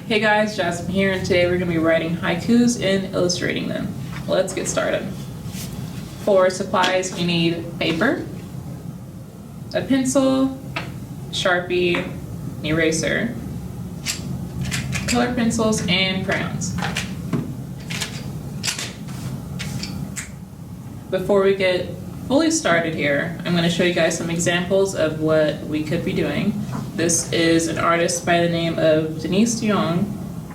Hey guys, Jasmine here, and today we're going to be writing haikus and illustrating them. Let's get started. For supplies, we need paper, a pencil, Sharpie, an eraser, color pencils, and crayons. Before we get fully started here, I'm going to show you guys some examples of what we could be doing. This is an artist by the name of Denise DeYoung,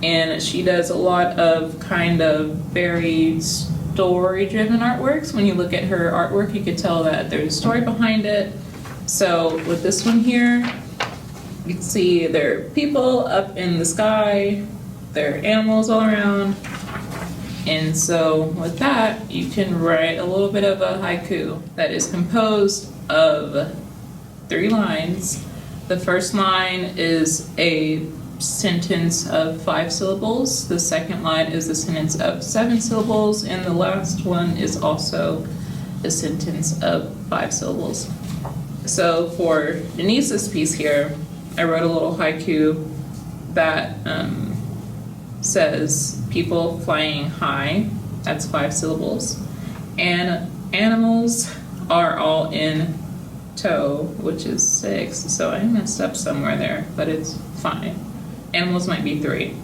and she does a lot of kind of very story-driven artworks. When you look at her artwork, you can tell that there's a story behind it. So with this one here, you can see there are people up in the sky, there are animals all around, and so with that, you can write a little bit of a haiku that is composed of 3 lines. The first line is a sentence of 5 syllables. The second line is a sentence of 7 syllables, and the last one is also a sentence of 5 syllables. So for Denise's piece here, I wrote a little haiku that says people flying high, that's 5 syllables, and animals are all in tow, which is 6, so I messed up somewhere there, but it's fine. Animals might be 3.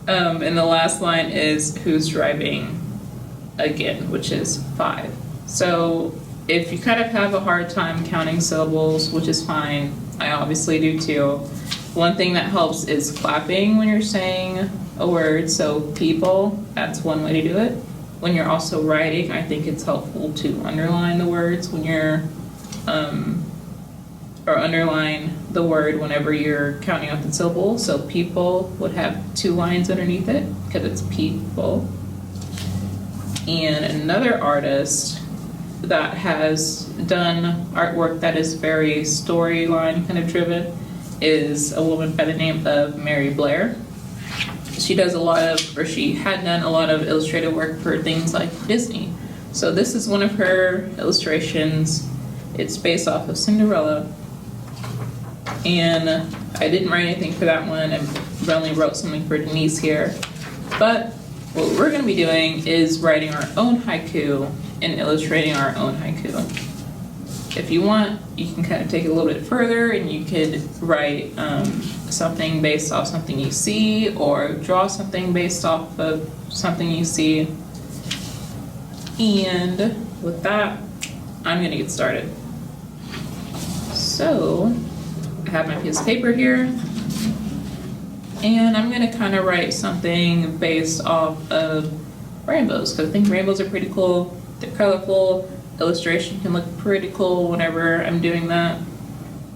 And the last line is who's driving again, which is 5. So if you kind of have a hard time counting syllables, which is fine, I obviously do too, one thing that helps is clapping when you're saying a word. So people, that's one way to do it. When you're also writing, I think it's helpful to underline the words when you're, or underline the word whenever you're counting out the syllable. So people would have 2 lines underneath it because it's people. And another artist that has done artwork that is very storyline kind of driven is a woman by the name of Mary Blair. She does a lot of, or she had done a lot of illustrated work for things like Disney. So this is one of her illustrations. It's based off of Cinderella. And I didn't write anything for that one. I only wrote something for Denise here. But what we're going to be doing is writing our own haiku and illustrating our own haiku. If you want, you can kind of take it a little bit further and you could write something based off something you see, or draw something based off of something you see. And with that, I'm going to get started. So I have my piece of paper here, and I'm going to kind of write something based off of rainbows, because I think rainbows are pretty cool. They're colorful. Illustration can look pretty cool whenever I'm doing that.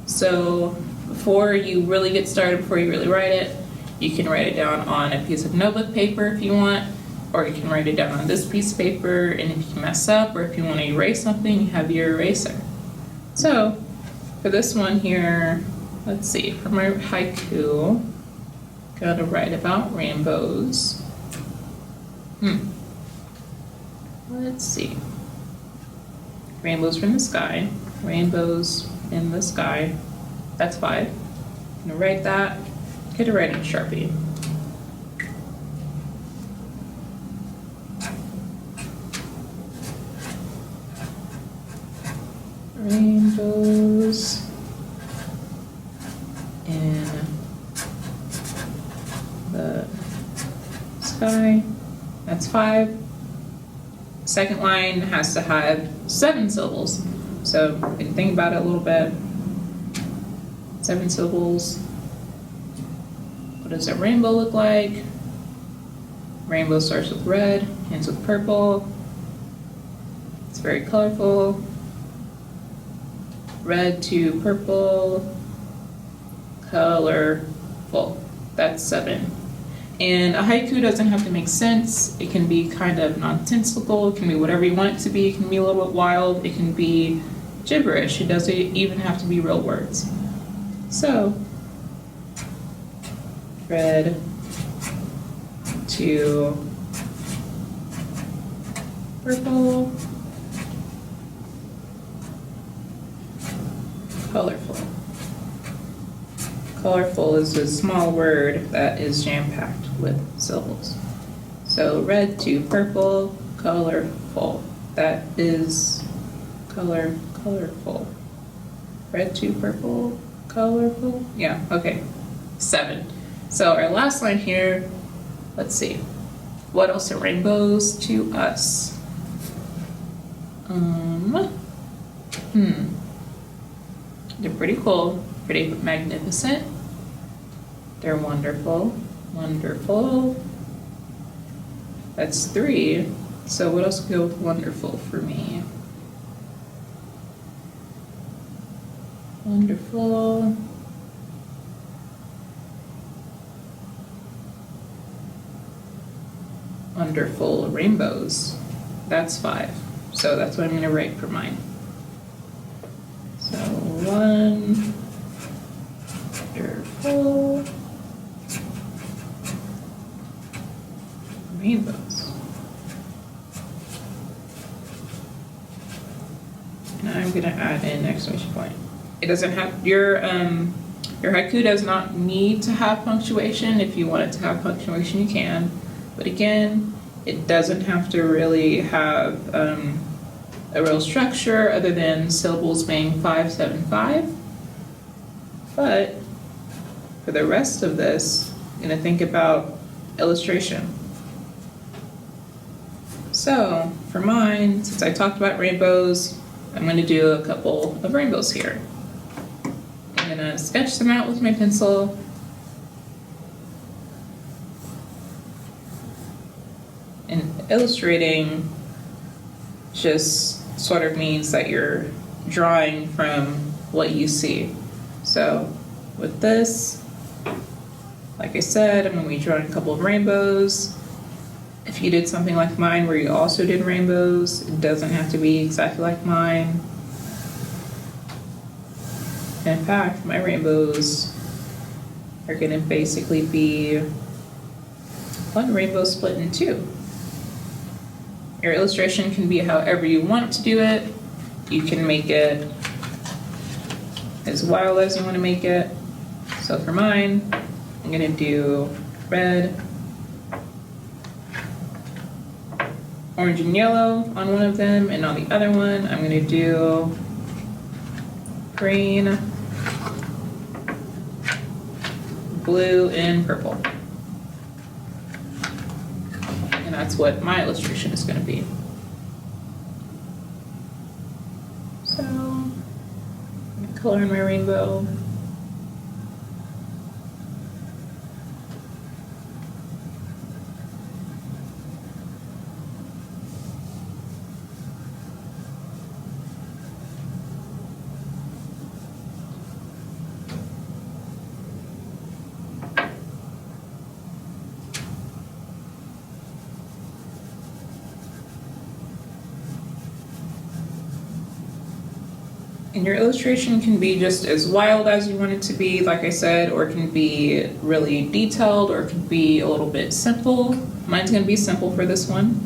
So before you really get started, before you really write it, you can write it down on a piece of notebook paper if you want, or you can write it down on this piece of paper, and if you mess up or if you want to erase something, you have your eraser. So for this one here, let's see, for my haiku, gotta write about rainbows. Let's see. Rainbows from the sky. Rainbows in the sky. That's 5. I'm gonna write that. Get to write in Sharpie. Rainbows in the sky. That's 5. Second line has to have 7 syllables. So you can think about it a little bit. 7 syllables. What does a rainbow look like? Rainbow starts with red, ends with purple. It's very colorful. Red to purple, colorful. That's 7. And a haiku doesn't have to make sense. It can be kind of nonsensical. It can be whatever you want it to be. It can be a little bit wild. It can be gibberish. It doesn't even have to be real words. So, red to purple, colorful. colorful is a small word that is jam-packed with syllables. So red to purple, colorful. That is colorful. Red to purple, colorful. Yeah, okay. 7. So our last line here, let's see. What else are rainbows to us? They're pretty cool, pretty magnificent. They're wonderful, wonderful. That's 3. So what else would go with wonderful for me? Wonderful. Wonderful rainbows. That's 5. So that's what I'm going to write for mine. So wonderful rainbows. And I'm going to add an exclamation point. It doesn't have your haiku does not need to have punctuation. If you want it to have punctuation, you can. But again, it doesn't have to really have a real structure other than syllables being 5, 7, 5. But for the rest of this, I'm going to think about illustration. So for mine, since I talked about rainbows, I'm going to do a couple of rainbows here. I'm going to sketch them out with my pencil. And illustrating just sort of means that you're drawing from what you see. So with this, like I said, I'm going to be drawing a couple of rainbows. If you did something like mine where you also did rainbows, it doesn't have to be exactly like mine. In fact, my rainbows are going to basically be one rainbow split in 2. Your illustration can be however you want to do it. You can make it as wild as you want to make it. So for mine, I'm going to do red, orange and yellow on one of them, and on the other one, I'm going to do green, blue, and purple. And that's what my illustration is going to be. So, I'm going to color in my rainbow. And your illustration can be just as wild as you want it to be, like I said, or it can be really detailed, or it can be a little bit simple. Mine's going to be simple for this one.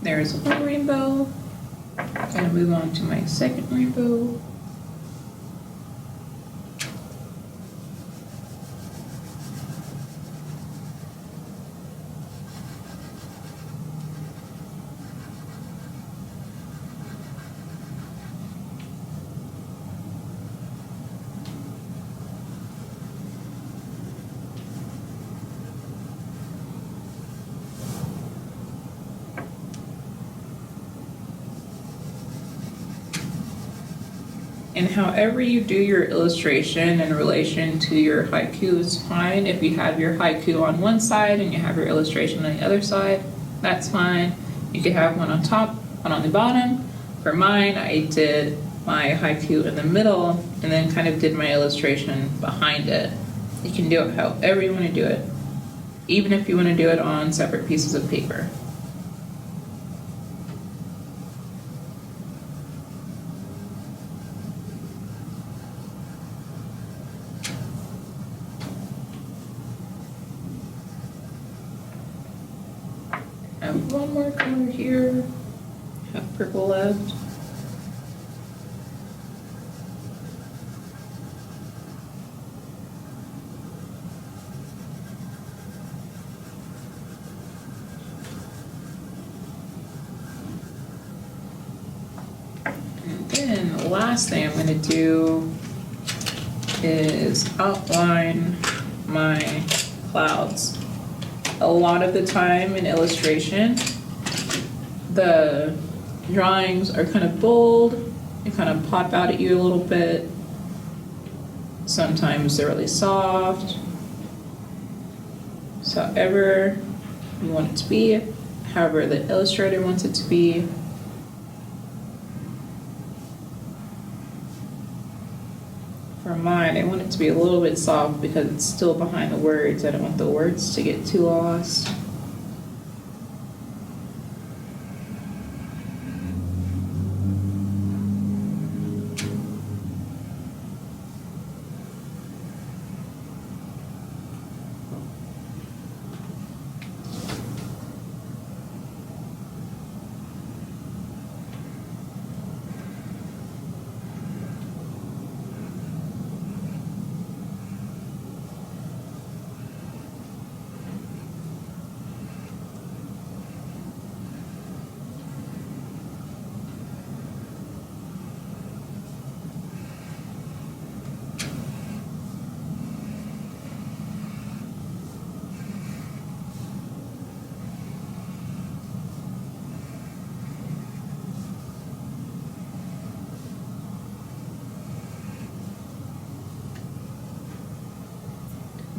There's one rainbow. I'm going to move on to my second rainbow. And however you do your illustration in relation to your haiku is fine. If you have your haiku on one side and you have your illustration on the other side, that's fine. You could have one on top, one on the bottom. For mine, I did my haiku in the middle and then kind of did my illustration behind it. You can do it however you want to do it, even if you want to do it on separate pieces of paper. I have one more color here. I have purple left. And then the last thing I'm going to do is outline my clouds. A lot of the time in illustration, the drawings are kind of bold, they kind of pop out at you a little bit. Sometimes they're really soft. So however you want it to be, however the illustrator wants it to be. For mine, I want it to be a little bit soft because it's still behind the words. I don't want the words to get too lost.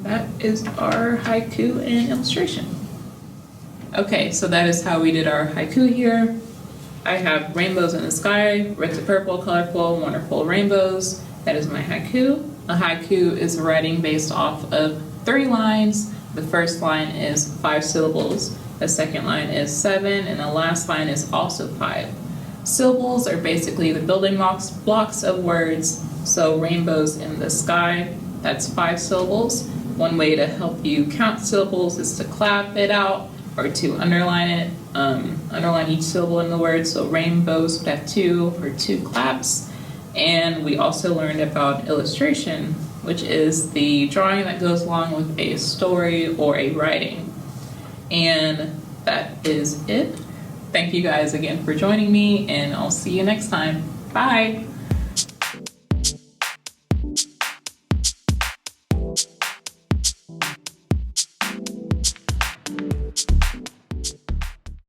That is our haiku and illustration. Okay, so that is how we did our haiku here. I have rainbows in the sky, red to purple, colorful, wonderful rainbows. That is my haiku. A haiku is writing based off of 3 lines. The first line is 5 syllables. The second line is 7, and the last line is also 5. Syllables are basically the building blocks of words. So rainbows in the sky, that's 5 syllables. One way to help you count syllables is to clap it out or to underline it, underline each syllable in the word. So rainbows would have 2 or 2 claps. And we also learned about illustration, which is the drawing that goes along with a story or a writing. And that is it. Thank you guys again for joining me, and I'll see you next time. Bye.